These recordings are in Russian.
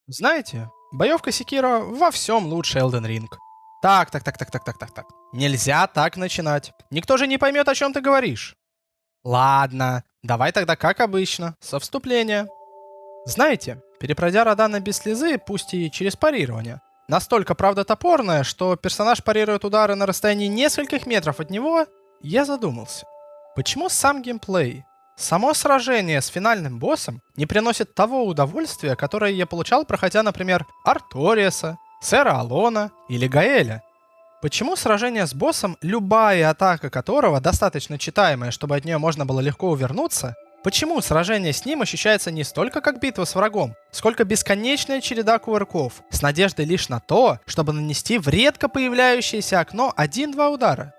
Знаете, боевка Секиро во всем лучше Elden Ring. Так. Нельзя так начинать. Никто же не поймет, о чем ты говоришь. Ладно, давай тогда как обычно, со вступления. Знаете, перепройдя Радана без слезы, пусть и через парирование, настолько правда топорная, что персонаж парирует удары на расстоянии нескольких метров от него, я задумался. Почему сам геймплей, само сражение с финальным боссом не приносит того удовольствия, которое я получал, проходя, например, Арториаса, Сэра Алона или Гаэля? Почему сражение с боссом, любая атака которого достаточно читаемая, чтобы от нее можно было легко увернуться, почему сражение с ним ощущается не столько как битва с врагом, сколько бесконечная череда кувырков, с надеждой лишь на то, чтобы нанести в редко появляющееся окно 1-2 удара?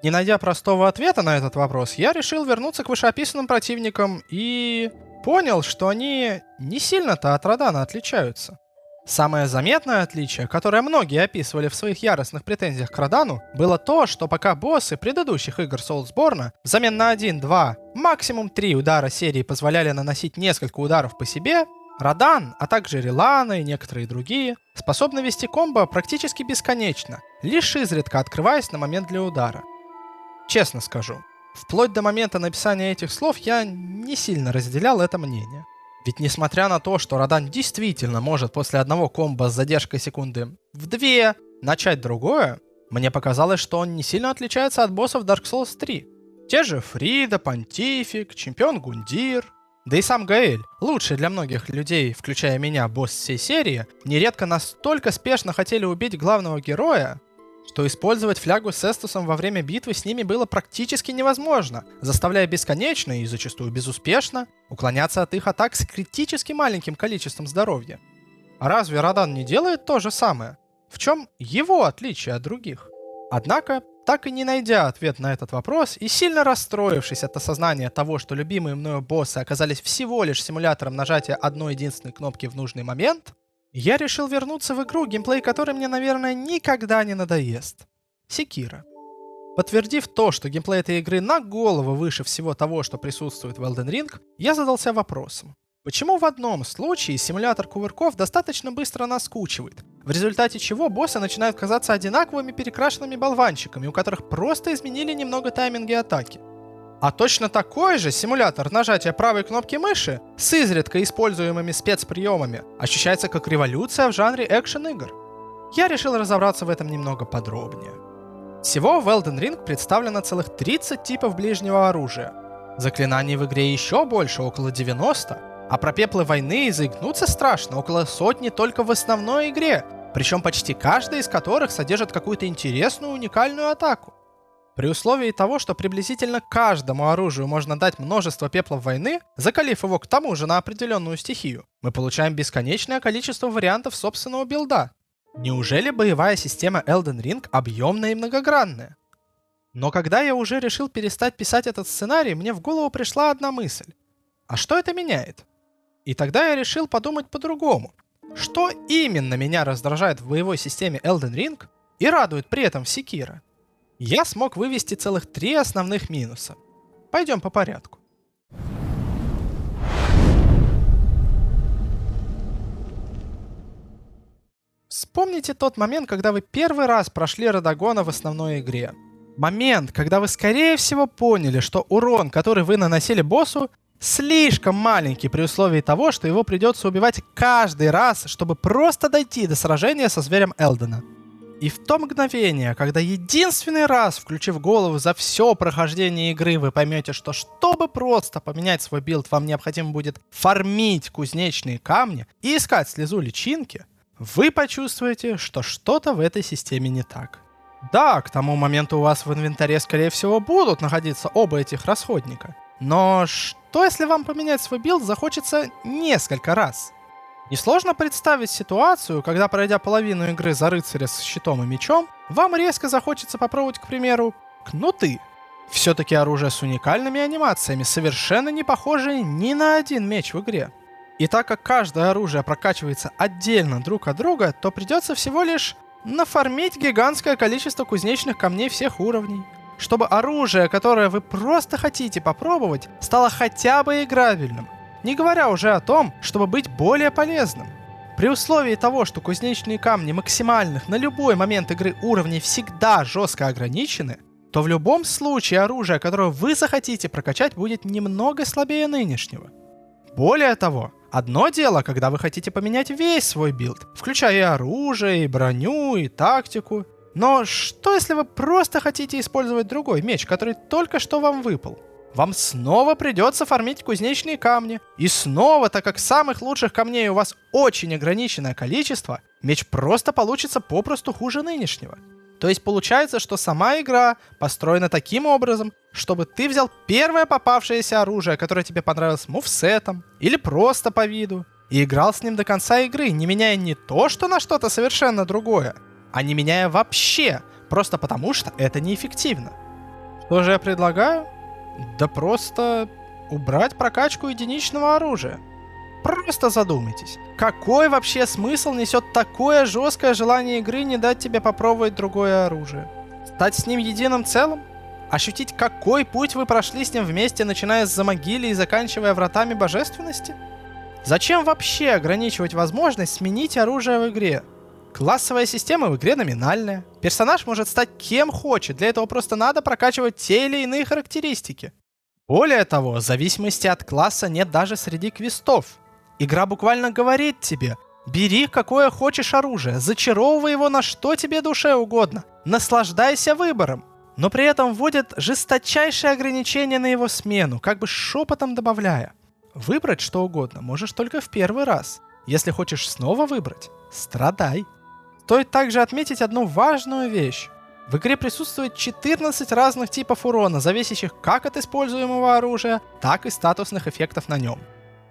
Не найдя простого ответа на этот вопрос, я решил вернуться к вышеописанным противникам и понял, что они не сильно-то от Радана отличаются. Самое заметное отличие, которое многие описывали в своих яростных претензиях к Радану, было то, что пока боссы предыдущих игр Soulsborne взамен на 1, 2, максимум 3 удара серии позволяли наносить несколько ударов по себе, Радан, а также Рилана и некоторые другие, способны вести комбо практически бесконечно, лишь изредка открываясь на момент для удара. Честно скажу, вплоть до момента написания этих слов я не сильно разделял это мнение. Ведь несмотря на то, что Радан действительно может после одного комбо с задержкой секунды в 2 начать другое, мне показалось, что он не сильно отличается от боссов Dark Souls 3. Те же Фрида, Понтифик, Чемпион Гундир, да и сам Гаэль, лучший для многих людей, включая меня, босс всей серии, нередко настолько спешно хотели убить главного героя, что использовать флягу с Эстусом во время битвы с ними было практически невозможно, заставляя бесконечно и зачастую безуспешно уклоняться от их атак с критически маленьким количеством здоровья. А разве Радан не делает то же самое? В чем его отличие от других? Однако, так и не найдя ответ на этот вопрос и сильно расстроившись от осознания того, что любимые мною боссы оказались всего лишь симулятором нажатия одной единственной кнопки в нужный момент, я решил вернуться в игру, геймплей которой мне, наверное, никогда не надоест. Секиро. Подтвердив то, что геймплей этой игры на голову выше всего того, что присутствует в Elden Ring, я задался вопросом. Почему в одном случае симулятор кувырков достаточно быстро наскучивает, в результате чего боссы начинают казаться одинаковыми перекрашенными болванчиками, у которых просто изменили немного тайминги атаки? А точно такой же симулятор нажатия правой кнопки мыши с изредка используемыми спецприемами ощущается как революция в жанре экшен-игр. Я решил разобраться в этом немного подробнее. Всего в Elden Ring представлено целых 30 типов ближнего оружия. Заклинаний в игре еще больше, около 90, а про пеплы войны и заикнуться страшно, около сотни только в основной игре, причем почти каждая из которых содержит какую-то интересную уникальную атаку. При условии того, что приблизительно каждому оружию можно дать множество пеплов войны, закалив его к тому же на определенную стихию, мы получаем бесконечное количество вариантов собственного билда. Неужели боевая система Elden Ring объемная и многогранная? Но когда я уже решил перестать писать этот сценарий, мне в голову пришла одна мысль. А что это меняет? И тогда я решил подумать по-другому. Что именно меня раздражает в боевой системе Elden Ring и радует при этом в Секиро? Я смог вывести целых 3 основных минуса. Пойдем по порядку. Вспомните тот момент, когда вы первый раз прошли Радагона в основной игре. Момент, когда вы скорее всего поняли, что урон, который вы наносили боссу, слишком маленький при условии того, что его придется убивать каждый раз, чтобы просто дойти до сражения со зверем Элдена. И в то мгновение, когда единственный раз, включив голову за все прохождение игры, вы поймете, что чтобы просто поменять свой билд, вам необходимо будет фармить кузнечные камни и искать слезу личинки, вы почувствуете, что что-то в этой системе не так. Да, к тому моменту у вас в инвентаре, скорее всего, будут находиться оба этих расходника. Но что если вам поменять свой билд захочется несколько раз? Несложно представить ситуацию, когда, пройдя половину игры за рыцаря с щитом и мечом, вам резко захочется попробовать, к примеру, кнуты. Все-таки оружие с уникальными анимациями, совершенно не похожие ни на один меч в игре. И так как каждое оружие прокачивается отдельно друг от друга, то придется всего лишь нафармить гигантское количество кузнечных камней всех уровней, чтобы оружие, которое вы просто хотите попробовать, стало хотя бы играбельным. Не говоря уже о том, чтобы быть более полезным. При условии того, что кузнечные камни максимальных на любой момент игры уровней всегда жестко ограничены, то в любом случае оружие, которое вы захотите прокачать, будет немного слабее нынешнего. Более того, одно дело, когда вы хотите поменять весь свой билд, включая и оружие, и броню, и тактику. Но что если вы просто хотите использовать другой меч, который только что вам выпал? Вам снова придется фармить кузнечные камни. И снова, так как самых лучших камней у вас очень ограниченное количество, меч просто получится попросту хуже нынешнего. То есть получается, что сама игра построена таким образом, чтобы ты взял первое попавшееся оружие, которое тебе понравилось мувсетом, или просто по виду, и играл с ним до конца игры, не меняя не то, что на что-то совершенно другое, а не меняя вообще, просто потому что это неэффективно. Что же я предлагаю? Да просто убрать прокачку единичного оружия. Просто задумайтесь, какой вообще смысл несет такое жесткое желание игры не дать тебе попробовать другое оружие? Стать с ним единым целым? Ощутить, какой путь вы прошли с ним вместе, начиная с Замогили и заканчивая вратами божественности? Зачем вообще ограничивать возможность сменить оружие в игре? Классовая система в игре номинальная. Персонаж может стать кем хочет, для этого просто надо прокачивать те или иные характеристики. Более того, зависимости от класса нет даже среди квестов. Игра буквально говорит тебе: бери какое хочешь оружие, зачаровывай его на что тебе душе угодно, наслаждайся выбором. Но при этом вводит жесточайшие ограничения на его смену, как бы шепотом добавляя: выбрать что угодно можешь только в первый раз. Если хочешь снова выбрать, страдай. Стоит также отметить одну важную вещь. В игре присутствует 14 разных типов урона, зависящих как от используемого оружия, так и статусных эффектов на нем.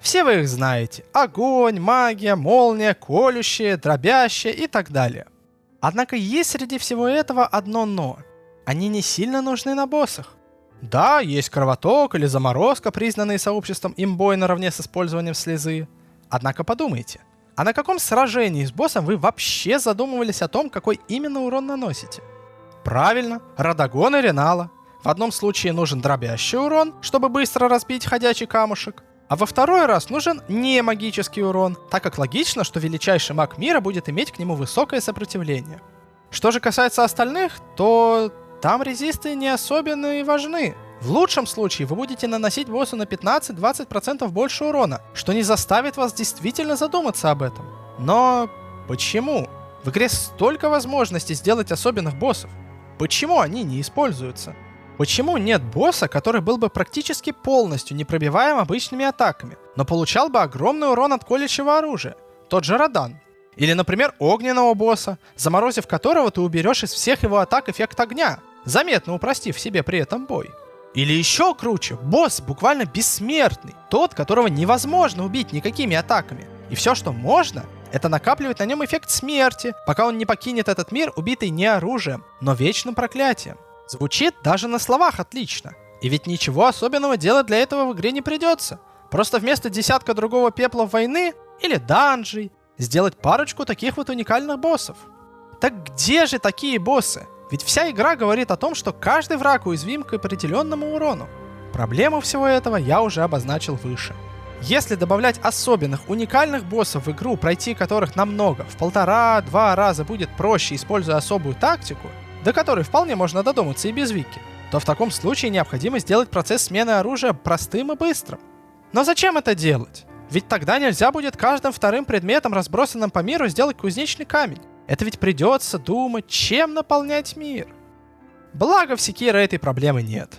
Все вы их знаете: огонь, магия, молния, колющие, дробящие и так далее. Однако есть среди всего этого одно но. Они не сильно нужны на боссах. Да, есть кровоток или заморозка, признанные сообществом имбой наравне с использованием слезы. Однако подумайте, а на каком сражении с боссом вы вообще задумывались о том, какой именно урон наносите? Правильно, Радагон и Ренала. В одном случае нужен дробящий урон, чтобы быстро разбить ходячий камушек, а во второй раз нужен не магический урон, так как логично, что величайший маг мира будет иметь к нему высокое сопротивление. Что же касается остальных, то там резисты не особенно и важны. В лучшем случае вы будете наносить боссу на 15-20% больше урона, что не заставит вас действительно задуматься об этом. Но почему? В игре столько возможностей сделать особенных боссов. Почему они не используются? Почему нет босса, который был бы практически полностью непробиваем обычными атаками, но получал бы огромный урон от колющего оружия? Тот же Радан. Или, например, огненного босса, заморозив которого ты уберешь из всех его атак эффект огня, заметно упростив себе при этом бой. Или еще круче, босс буквально бессмертный, тот, которого невозможно убить никакими атаками. И все, что можно, это накапливать на нем эффект смерти, пока он не покинет этот мир, убитый не оружием, но вечным проклятием. Звучит даже на словах отлично. И ведь ничего особенного делать для этого в игре не придется. Просто вместо десятка другого пепла войны или данжей сделать парочку таких вот уникальных боссов. Так где же такие боссы? Ведь вся игра говорит о том, что каждый враг уязвим к определенному урону. Проблему всего этого я уже обозначил выше. Если добавлять особенных, уникальных боссов в игру, пройти которых намного, в 1,5-2 раза будет проще, используя особую тактику, до которой вполне можно додуматься и без вики, то в таком случае необходимо сделать процесс смены оружия простым и быстрым. Но зачем это делать? Ведь тогда нельзя будет каждым вторым предметом, разбросанным по миру, сделать кузнечный камень. Это ведь придется думать, чем наполнять мир. Благо в Секиро этой проблемы нет.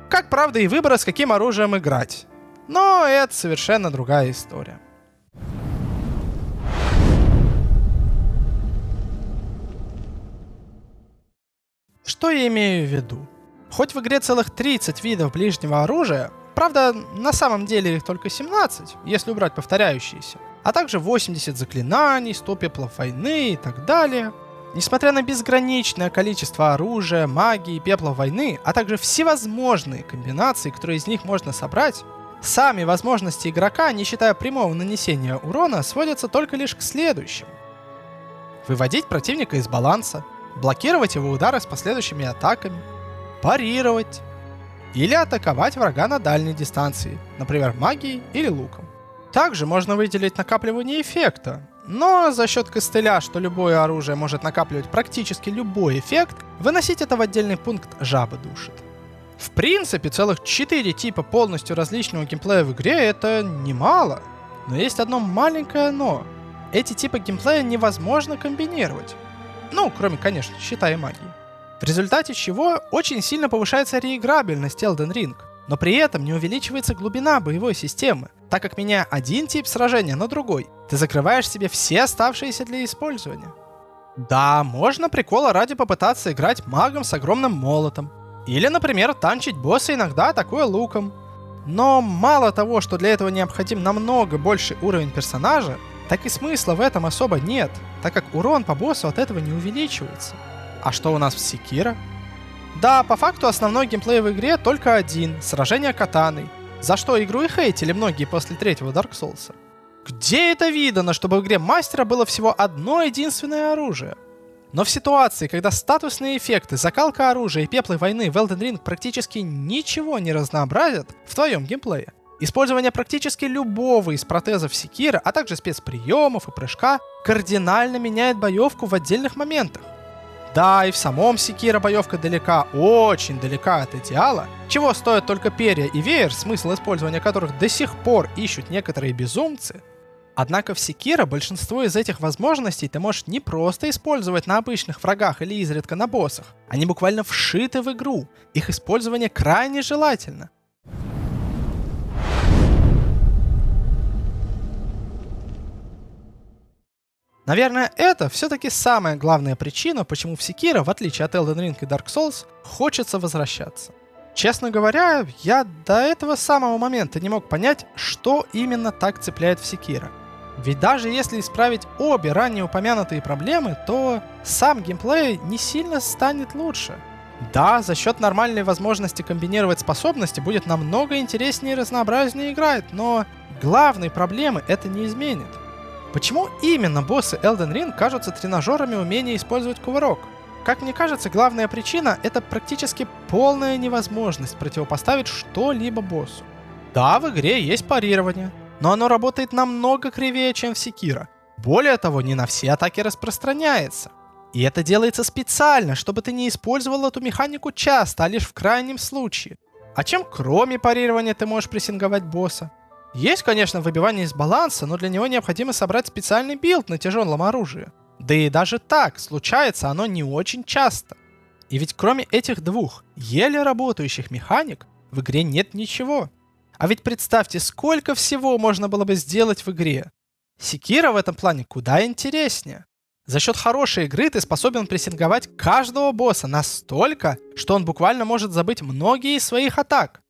Как, правда, и выбора, с каким оружием играть. Но это совершенно другая история. Что я имею в виду? Хоть в игре целых 30 видов ближнего оружия, правда, на самом деле их только 17, если убрать повторяющиеся, а также 80 заклинаний, 100 пеплов войны и так далее. Несмотря на безграничное количество оружия, магии и пеплов войны, а также всевозможные комбинации, которые из них можно собрать, сами возможности игрока, не считая прямого нанесения урона, сводятся только лишь к следующему. Выводить противника из баланса, блокировать его удары с последующими атаками, парировать или атаковать врага на дальней дистанции, например, магией или луком. Также можно выделить накапливание эффекта, Но за счет костыля, что любое оружие может накапливать практически любой эффект, выносить это в отдельный пункт жаба душит. В принципе, целых 4 типа полностью различного геймплея в игре — это немало. Но есть одно маленькое но. Эти типы геймплея невозможно комбинировать. Ну, кроме, конечно, щита и магии. В результате чего очень сильно повышается реиграбельность Elden Ring, но при этом не увеличивается глубина боевой системы, так как меняя один тип сражения на другой, ты закрываешь себе все оставшиеся для использования. Да, можно прикола ради попытаться играть магом с огромным молотом, или, например, танчить босса иногда атакуя луком. Но мало того, что для этого необходим намного больший уровень персонажа, так и смысла в этом особо нет, так как урон по боссу от этого не увеличивается. А что у нас в Sekiro? Да, по факту основной геймплей в игре только один — сражение катаной, за что игру и хейтили многие после третьего Dark Souls. Где это видано, чтобы в игре мастера было всего одно единственное оружие? Но в ситуации, когда статусные эффекты, закалка оружия и пеплы войны в Elden Ring практически ничего не разнообразят в твоем геймплее, использование практически любого из протезов Sekiro, а также спецприемов и прыжка кардинально меняет боевку в отдельных моментах. Да, и в самом Sekiro боевка далека, очень далека от идеала, чего стоят только перья и веер, смысл использования которых до сих пор ищут некоторые безумцы. Однако в Sekiro большинство из этих возможностей ты можешь не просто использовать на обычных врагах или изредка на боссах, они буквально вшиты в игру, их использование крайне желательно. Наверное, это все-таки самая главная причина, почему в Sekiro, в отличие от Elden Ring и Dark Souls, хочется возвращаться. Честно говоря, я до этого самого момента не мог понять, что именно так цепляет в Sekiro. Ведь даже если исправить обе ранее упомянутые проблемы, то сам геймплей не сильно станет лучше. Да, за счет нормальной возможности комбинировать способности будет намного интереснее и разнообразнее играть, но главной проблемы это не изменит. Почему именно боссы Elden Ring кажутся тренажерами умения использовать кувырок? Как мне кажется, главная причина — это практически полная невозможность противопоставить что-либо боссу. Да, в игре есть парирование, но оно работает намного кривее, чем в Sekiro. Более того, не на все атаки распространяется. И это делается специально, чтобы ты не использовал эту механику часто, а лишь в крайнем случае. А чем кроме парирования ты можешь прессинговать босса? Есть, конечно, выбивание из баланса, но для него необходимо собрать специальный билд на тяжелом оружии. Да и даже так, случается оно не очень часто. И ведь кроме этих двух еле работающих механик, в игре нет ничего. А ведь представьте, сколько всего можно было бы сделать в игре. Sekiro в этом плане куда интереснее. За счет хорошей игры ты способен прессинговать каждого босса настолько, что он буквально может забыть многие из своих атак.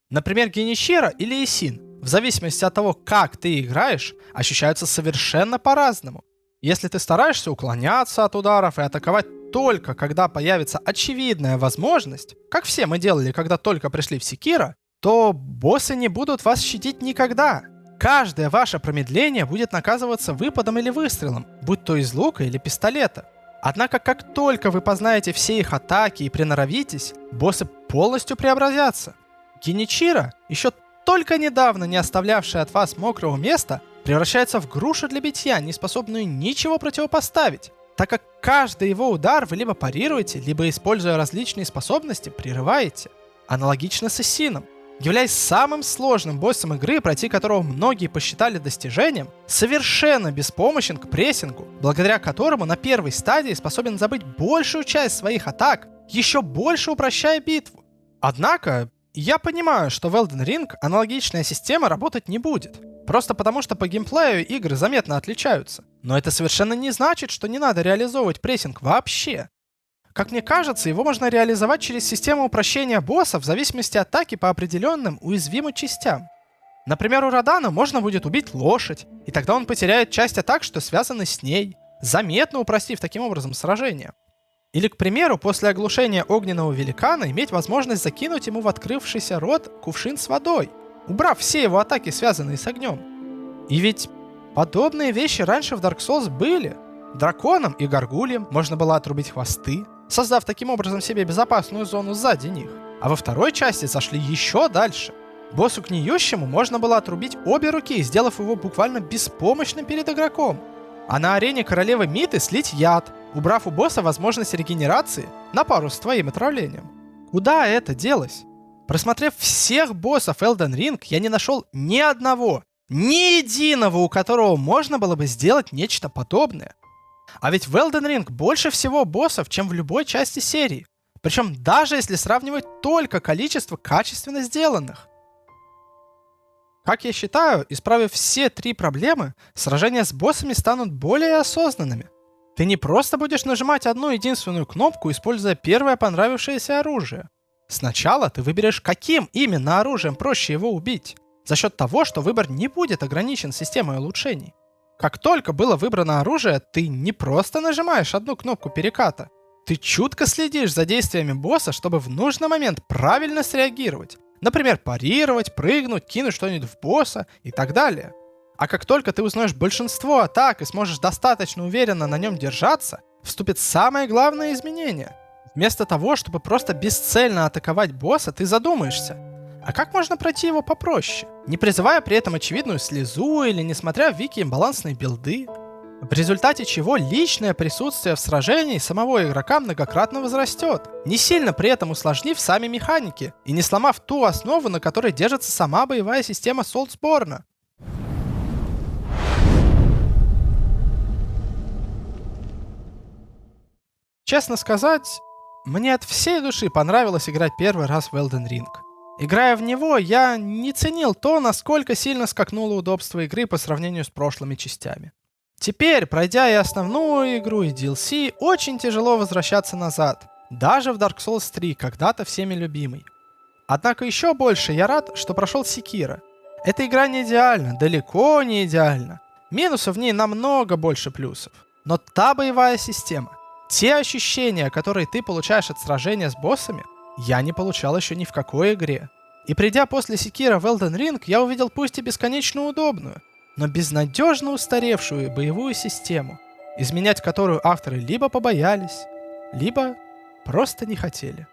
Например, Генишира или Исин, в зависимости от того, как ты играешь, ощущаются совершенно по-разному. Если ты стараешься уклоняться от ударов и атаковать только когда появится очевидная возможность, как все мы делали, когда только пришли в Sekiro, то боссы не будут вас щадить никогда. Каждое ваше промедление будет наказываться выпадом или выстрелом, будь то из лука или пистолета. Однако, как только вы познаете все их атаки и приноровитесь, боссы полностью преобразятся. Геничиро, еще только недавно не оставлявшая от вас мокрого места, превращается в грушу для битья, не способную ничего противопоставить, так как каждый его удар вы либо парируете, либо, используя различные способности, прерываете. Аналогично с Исином. Являясь самым сложным боссом игры, пройти которого многие посчитали достижением, совершенно беспомощен к прессингу, благодаря которому на первой стадии способен забыть большую часть своих атак, еще больше упрощая битву. Однако, я понимаю, что в Elden Ring аналогичная система работать не будет, просто потому что по геймплею игры заметно отличаются. Но это совершенно не значит, что не надо реализовывать прессинг вообще. Как мне кажется, его можно реализовать через систему упрощения боссов в зависимости от атаки по определенным уязвимым частям. Например, у Радана можно будет убить лошадь, и тогда он потеряет часть атак, что связаны с ней, заметно упростив таким образом сражение. Или, к примеру, после оглушения огненного великана иметь возможность закинуть ему в открывшийся рот кувшин с водой, убрав все его атаки, связанные с огнем. И ведь подобные вещи раньше в Dark Souls были. Драконам и горгульям можно было отрубить хвосты, создав таким образом себе безопасную зону сзади них. А во второй части зашли еще дальше. Боссу Гниющему можно было отрубить обе руки, сделав его буквально беспомощным перед игроком. А на арене королевы Миты слить яд, убрав у босса возможность регенерации на пару с твоим отравлением. Куда это делось? Просмотрев всех боссов Elden Ring, я не нашел ни одного, ни единого, у которого можно было бы сделать нечто подобное. А ведь в Elden Ring больше всего боссов, чем в любой части серии. Причем даже если сравнивать только количество качественно сделанных. Как я считаю, исправив все 3 проблемы, сражения с боссами станут более осознанными. Ты не просто будешь нажимать одну единственную кнопку, используя первое понравившееся оружие. Сначала ты выберешь, каким именно оружием проще его убить, за счет того, что выбор не будет ограничен системой улучшений. Как только было выбрано оружие, ты не просто нажимаешь одну кнопку переката. Ты чутко следишь за действиями босса, чтобы в нужный момент правильно среагировать. Например, парировать, прыгнуть, кинуть что-нибудь в босса и так далее. А как только ты узнаешь большинство атак и сможешь достаточно уверенно на нем держаться, вступит самое главное изменение. Вместо того, чтобы просто бесцельно атаковать босса, ты задумаешься, а как можно пройти его попроще, не призывая при этом очевидную слезу или не смотря в вики имбалансные билды, в результате чего личное присутствие в сражении самого игрока многократно возрастет, не сильно при этом усложнив сами механики и не сломав ту основу, на которой держится сама боевая система Soulsborne. Честно сказать, мне от всей души понравилось играть первый раз в Elden Ring. Играя в него, я не ценил то, насколько сильно скакнуло удобство игры по сравнению с прошлыми частями. Теперь, пройдя и основную игру, и DLC, очень тяжело возвращаться назад, даже в Dark Souls 3, когда-то всеми любимый. Однако еще больше я рад, что прошел Sekiro. Эта игра не идеальна, далеко не идеальна. Минусов в ней намного больше плюсов. Но та боевая система, те ощущения, которые ты получаешь от сражения с боссами, я не получал еще ни в какой игре. И придя после Sekiro в Elden Ring, я увидел пусть и бесконечно удобную, но безнадежно устаревшую боевую систему, изменять которую авторы либо побоялись, либо просто не хотели.